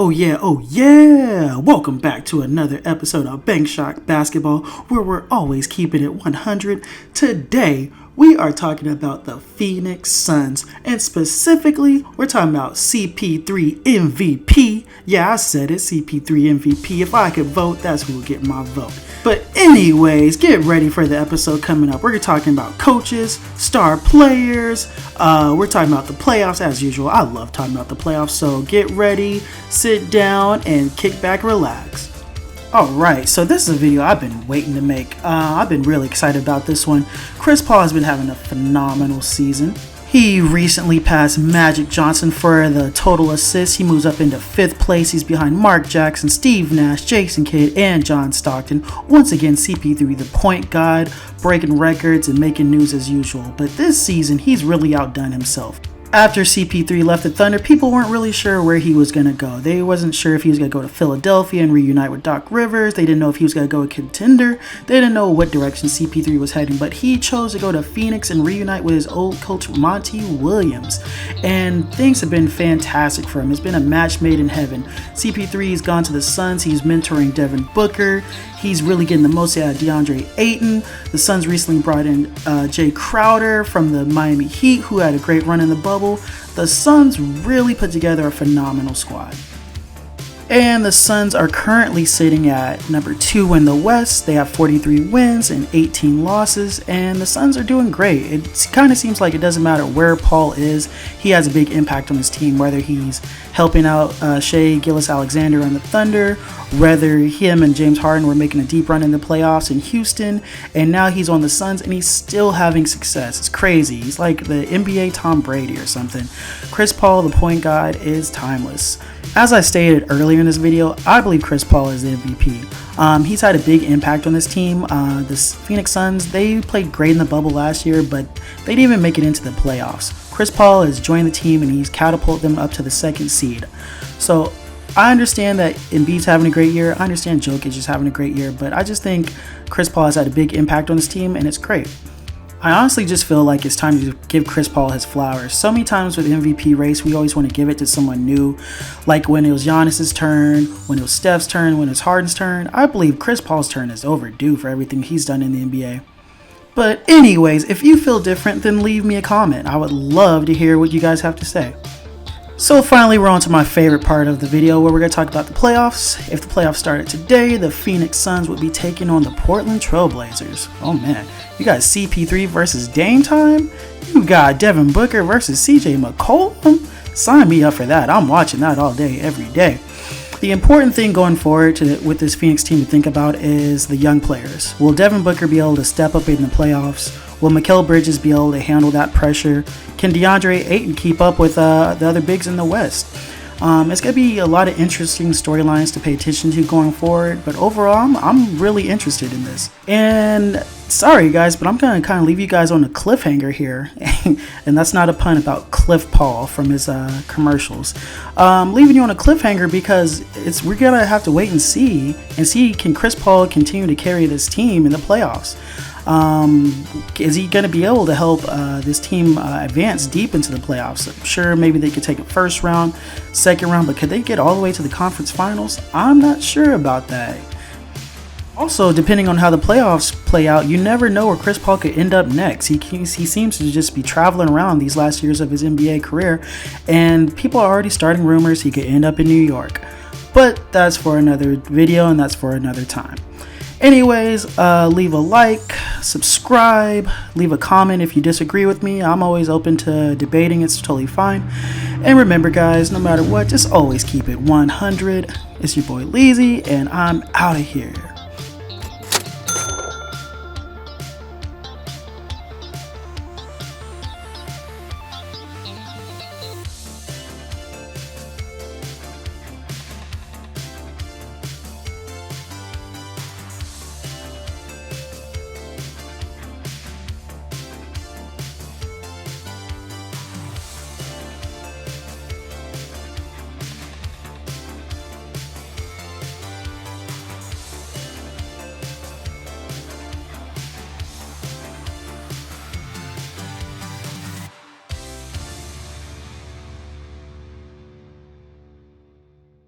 Oh yeah! Welcome back to another episode of Bank Shot Basketball, where we're always keeping it 100. Today, we are talking about the Phoenix Suns, and specifically, we're talking about Cp3 Mvp. Yeah, I said it, Cp3 Mvp. If I could vote, that's who will get my vote. But anyways, get ready for the episode coming up. We're talking about coaches, star players, we're talking about the playoffs as usual. I love talking about the playoffs, so get ready, sit down, and kick back, relax. Alright, so this is a video I've been waiting to make. I've been really excited about this one. Chris Paul has been having a phenomenal season. He recently passed Magic Johnson for the total assists. He moves up into 5th place. He's behind Mark Jackson, Steve Nash, Jason Kidd, and John Stockton. Once again, CP3, the point guard, breaking records and making news as usual. But this season, he's really outdone himself. After CP3 left the Thunder, people weren't really sure where he was going to go. They wasn't sure if he was going to go to Philadelphia and reunite with Doc Rivers. They didn't know if he was going to go a contender. They didn't know what direction CP3 was heading, but he chose to go to Phoenix and reunite with his old coach, Monty Williams. And things have been fantastic for him. It's been a match made in heaven. CP3's gone to the Suns. He's mentoring Devin Booker. He's really getting the most out of DeAndre Ayton. The Suns recently brought in Jay Crowder from the Miami Heat, who had a great run in the bubble. The Suns really put together a phenomenal squad. And the Suns are currently sitting at number 2 in the West. They have 43 wins and 18 losses, and the Suns are doing great. It kind of seems like it doesn't matter where Paul is. He has a big impact on his team, whether he's helping out Shai Gilgeous-Alexander on the Thunder, whether him and James Harden were making a deep run in the playoffs in Houston, and now he's on the Suns and he's still having success. It's crazy. He's like the NBA Tom Brady or something. Chris Paul, the point guard, is timeless. As I stated earlier in this video, I believe Chris Paul is the MVP. He's had a big impact on this team. The Phoenix Suns, they played great in the bubble last year, but they didn't even make it into the playoffs. Chris Paul has joined the team and he's catapulted them up to the 2nd seed. So I understand that Embiid's having a great year. I understand Jokic is having a great year, but I just think Chris Paul has had a big impact on his team, and it's great. I honestly just feel like it's time to give Chris Paul his flowers. So many times with the MVP race, we always want to give it to someone new. Like when it was Giannis's turn, when it was Steph's turn, when it was Harden's turn. I believe Chris Paul's turn is overdue for everything he's done in the NBA. But anyways, if you feel different, then leave me a comment. I would love to hear what you guys have to say. So finally, we're on to my favorite part of the video, where we're going to talk about the playoffs. If the playoffs started today, the Phoenix Suns would be taking on the Portland Trail Blazers. Oh man, you got CP3 versus Dame time? You got Devin Booker versus CJ McCollum? Sign me up for that. I'm watching that all day, every day. The important thing going forward with this Phoenix team to think about is the young players. Will Devin Booker be able to step up in the playoffs? Will Mikal Bridges be able to handle that pressure? Can DeAndre Ayton keep up with the other bigs in the West? It's going to be a lot of interesting storylines to pay attention to going forward, but overall, I'm really interested in this. And sorry guys, but I'm going to kind of leave you guys on a cliffhanger here, and that's not a pun about Cliff Paul from his commercials. Leaving you on a cliffhanger because we're going to have to wait and see can Chris Paul continue to carry this team in the playoffs. Is he going to be able to help this team advance deep into the playoffs? I'm sure maybe they could take it 1st round, 2nd round, but could they get all the way to the conference finals? I'm not sure about that. Also, depending on how the playoffs play out, you never know where Chris Paul could end up next. He seems to just be traveling around these last years of his NBA career, and people are already starting rumors he could end up in New York. But that's for another video, and that's for another time. Anyways, leave a like, subscribe, leave a comment if you disagree with me. I'm always open to debating. It's totally fine. And remember guys, no matter what, just always keep it 100. It's your boy Leezy, and I'm out of here.